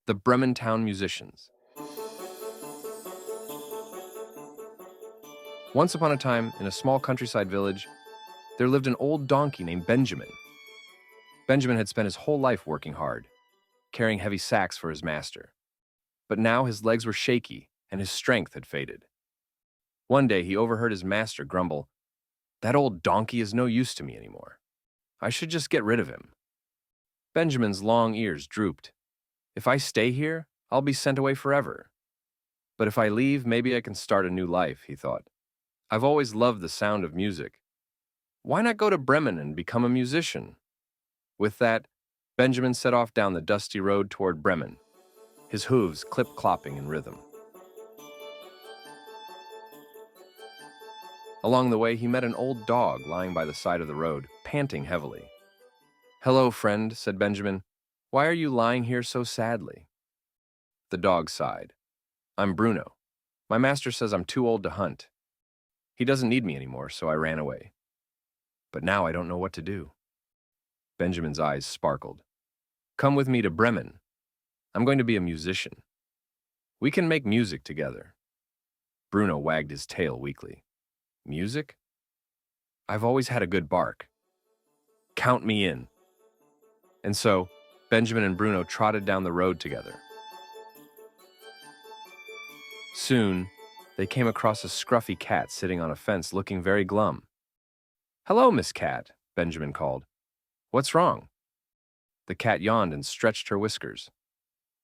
The Bremen Town Musicians. Once upon a time, in a small countryside village, there lived an old donkey named Benjamin. Benjamin had spent his whole life working hard, carrying heavy sacks for his master. But now his legs were shaky and his strength had faded. One day he overheard his master grumble, "That old donkey is no use to me anymore. I should just get rid of him." Benjamin's long ears drooped. "If I stay here, I'll be sent away forever. But if I leave, maybe I can start a new life," he thought. "I've always loved the sound of music. Why not go to Bremen and become a musician?" With that, Benjamin set off down the dusty road toward Bremen, his hooves clip-clopping in rhythm. Along the way, he met an old dog lying by the side of the road, panting heavily. "Hello, friend," said Benjamin. "Why are you lying here so sadly?" The dog sighed. "I'm Bruno. My master says I'm too old to hunt. He doesn't need me anymore, so I ran away. But now I don't know what to do." Benjamin's eyes sparkled. "Come with me to Bremen. I'm going to be a musician. We can make music together." Bruno wagged his tail weakly. "Music? I've always had a good bark. Count me in." And so, Benjamin and Bruno trotted down the road together. Soon, they came across a scruffy cat sitting on a fence looking very glum. "Hello, Miss Cat," Benjamin called. "What's wrong?" The cat yawned and stretched her whiskers.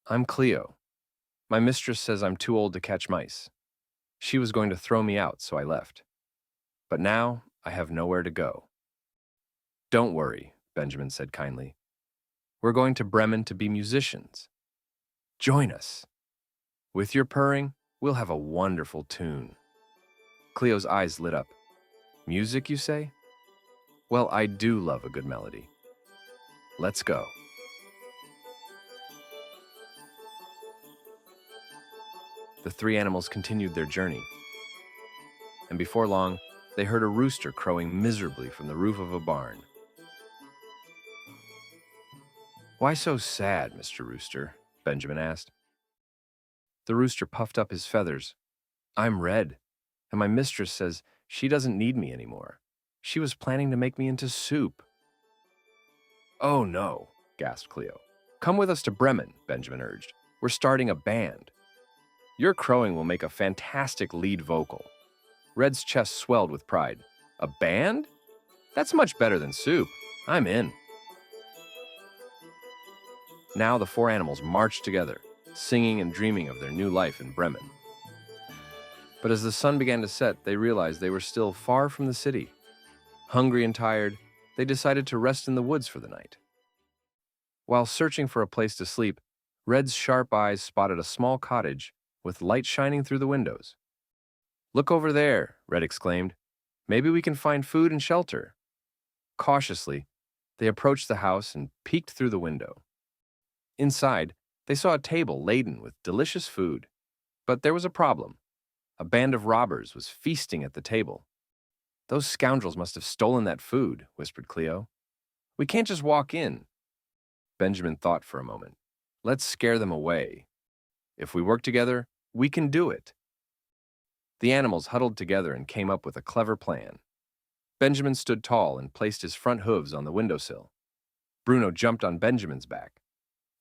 "I'm Cleo. My mistress says I'm too old to catch mice. She was going to throw me out, so I left. But now I have nowhere to go." "Don't worry," Benjamin said kindly. "We're going to Bremen to be musicians. Join us. With your purring, we'll have a wonderful tune." Cleo's eyes lit up. "Music, you say? Well, I do love a good melody. Let's go." The three animals continued their journey, and before long, they heard a rooster crowing miserably from the roof of a barn. "Why so sad, Mr. Rooster?" Benjamin asked. The rooster puffed up his feathers. "I'm red, and my mistress says she doesn't need me anymore. She was planning to make me into soup." "Oh no," gasped Cleo. "Come with us to Bremen," Benjamin urged. "We're starting a band. Your crowing will make a fantastic lead vocal." Red's chest swelled with pride. "A band? That's much better than soup. I'm in." Now the four animals marched together, singing and dreaming of their new life in Bremen. But as the sun began to set, they realized they were still far from the city. Hungry and tired, they decided to rest in the woods for the night. While searching for a place to sleep, Red's sharp eyes spotted a small cottage with light shining through the windows. "Look over there," Red exclaimed. "Maybe we can find food and shelter." Cautiously, they approached the house and peeked through the window. Inside, they saw a table laden with delicious food. But there was a problem. A band of robbers was feasting at the table. "Those scoundrels must have stolen that food," whispered Cleo. "We can't just walk in." Benjamin thought for a moment. "Let's scare them away. If we work together, we can do it." The animals huddled together and came up with a clever plan. Benjamin stood tall and placed his front hooves on the windowsill. Bruno jumped on Benjamin's back.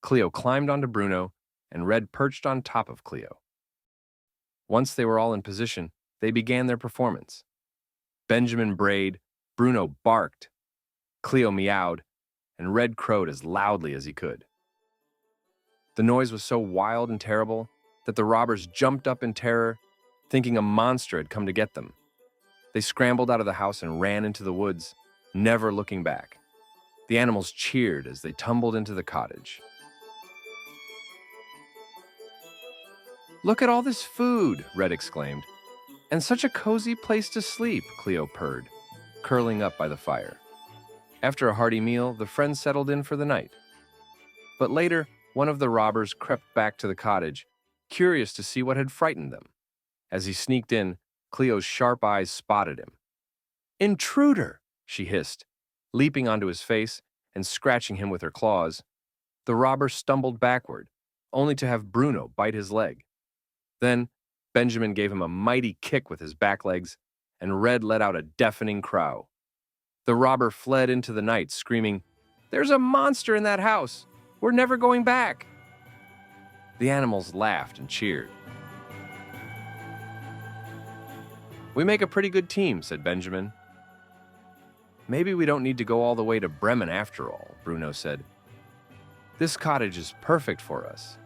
Cleo climbed onto Bruno, and Red perched on top of Cleo. Once they were all in position, they began their performance. Benjamin brayed, Bruno barked, Cleo meowed, and Red crowed as loudly as he could. The noise was so wild and terrible that the robbers jumped up in terror, thinking a monster had come to get them. They scrambled out of the house and ran into the woods, never looking back. The animals cheered as they tumbled into the cottage. "Look at all this food," Red exclaimed. "And such a cozy place to sleep," Cleo purred, curling up by the fire. After a hearty meal, the friends settled in for the night. But later, one of the robbers crept back to the cottage, curious to see what had frightened them. As he sneaked in, Cleo's sharp eyes spotted him. "Intruder!" she hissed, leaping onto his face and scratching him with her claws. The robber stumbled backward, only to have Bruno bite his leg. Then, Benjamin gave him a mighty kick with his back legs, and Red let out a deafening crow. The robber fled into the night, screaming, "There's a monster in that house! We're never going back!" The animals laughed and cheered. "We make a pretty good team," said Benjamin. "Maybe we don't need to go all the way to Bremen after all," Bruno said. "This cottage is perfect for us."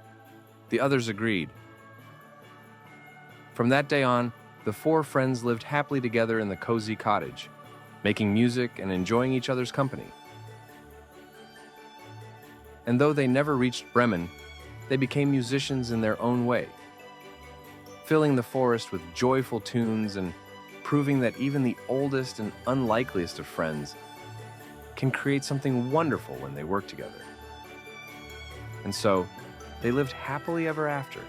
The others agreed. From that day on, the four friends lived happily together in the cozy cottage, making music and enjoying each other's company. And though they never reached Bremen, they became musicians in their own way, filling the forest with joyful tunes and proving that even the oldest and unlikeliest of friends can create something wonderful when they work together. And so, they lived happily ever after.